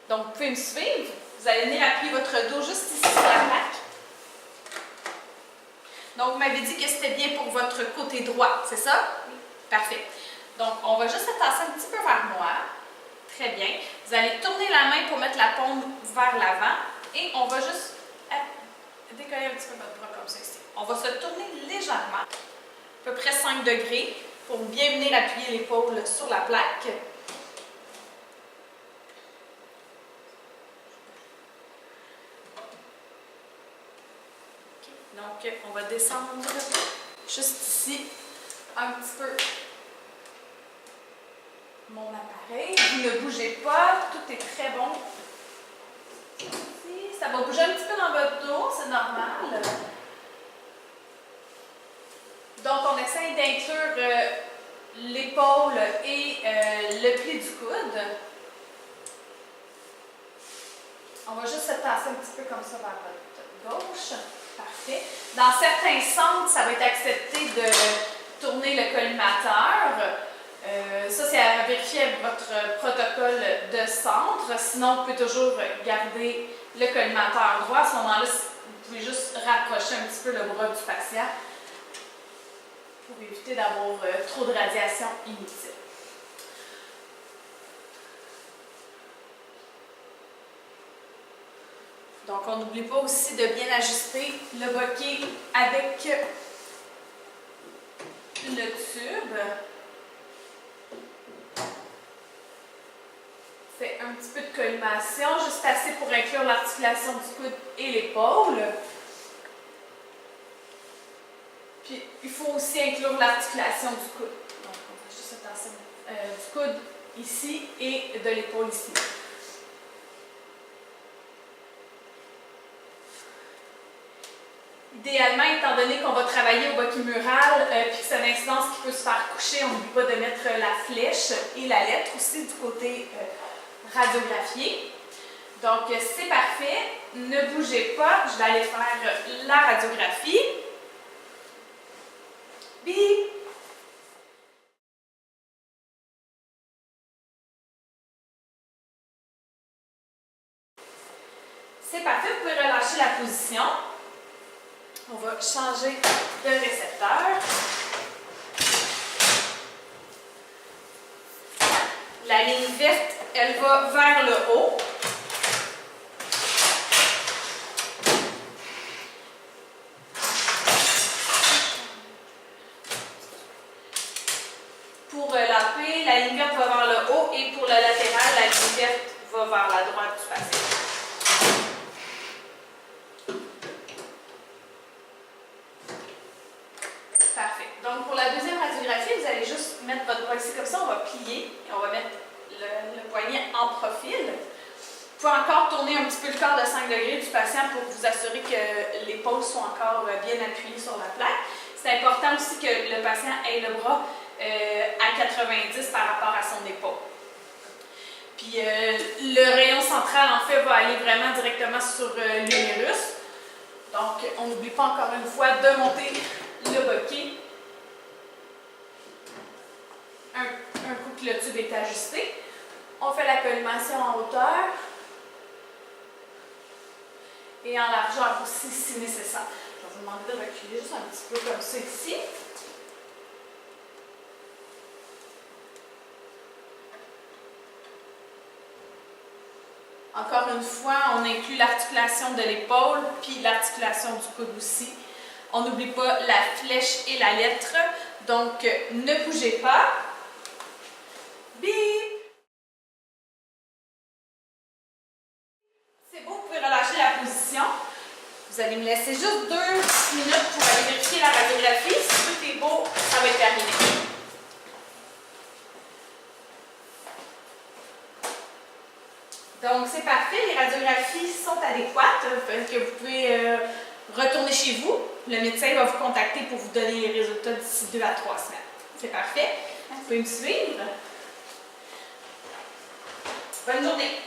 Donc, vous pouvez me suivre. Vous allez venir appuyer votre dos juste ici sur la plaque. Donc, vous m'avez dit que c'était bien pour votre côté droit, c'est ça? Oui. Parfait. Donc, on va juste se tasser un petit peu vers moi. Très bien. Vous allez tourner la main pour mettre la paume vers l'avant et on va juste décoller un petit peu votre bras comme ça ici. On va se tourner légèrement, à peu près 5 degrés, pour bien venir appuyer l'épaule sur la plaque. Okay. Donc, on va descendre juste ici, un petit peu mon appareil. Vous ne bougez pas, tout est très bon. Ici, ça va bouger un petit peu dans votre dos, c'est normal. Donc, on essaye d'inclure l'épaule et le pli du coude. On va juste se tasser un petit peu comme ça vers votre gauche. Parfait. Dans certains centres, ça va être accepté de tourner le collimateur. Ça, c'est à vérifier avec votre protocole de centre. Sinon, vous pouvez toujours garder le collimateur droit. À ce moment-là, vous pouvez juste rapprocher un petit peu le bras du patient pour éviter d'avoir trop de radiation inutile. Donc, on n'oublie pas aussi de bien ajuster le boquet avec le tube. Fait un petit peu de collimation, juste assez pour inclure l'articulation du coude et l'épaule. Puis, il faut aussi inclure l'articulation du coude. Donc, on va juste se tasser du coude ici et de l'épaule ici. Idéalement, étant donné qu'on va travailler au boquimural, puis que c'est une incidence qui peut se faire coucher, on n'oublie pas de mettre la flèche et la lettre aussi du côté radiographié. Donc, c'est parfait. Ne bougez pas. Je vais aller faire la radiographie. Bip! C'est parfait. Vous pouvez relâcher la position. On va changer de récepteur. La ligne verte, elle va vers le haut. Pour l'AP, la ligne verte va vers le haut et pour le latéral, la ligne verte va vers la droite du patient. Parfait. Donc, pour la deuxième radiographie, vous allez juste mettre votre bras ici comme ça, on va plier et on va mettre le poignet en profil. Vous pouvez encore tourner un petit peu le corps de 5 degrés du patient pour vous assurer que l'épaule soit encore bien appuyée sur la plaque. C'est important aussi que le patient ait le bras à 90 par rapport à son épaule. Puis le rayon central, en fait, va aller vraiment directement sur l'humérus. Donc, on n'oublie pas encore une fois de monter le boquet. Un coup que le tube est ajusté. On fait la collimation en hauteur et en largeur aussi si nécessaire. Je vais vous demander de reculer juste un petit peu comme ça ici. Encore une fois, on inclut l'articulation de l'épaule puis l'articulation du coude aussi. On n'oublie pas la flèche et la lettre. Donc, ne bougez pas. Bip! C'est beau, vous pouvez relâcher la position. Vous allez me laisser juste 2 minutes pour aller vérifier la radiographie. Si tout est beau, ça va être terminé. Donc, c'est parfait. Les radiographies sont adéquates. Que vous pouvez retourner chez vous. Le médecin va vous contacter pour vous donner les résultats d'ici 2 à 3 semaines. C'est parfait. Vous pouvez me suivre. Bonne journée.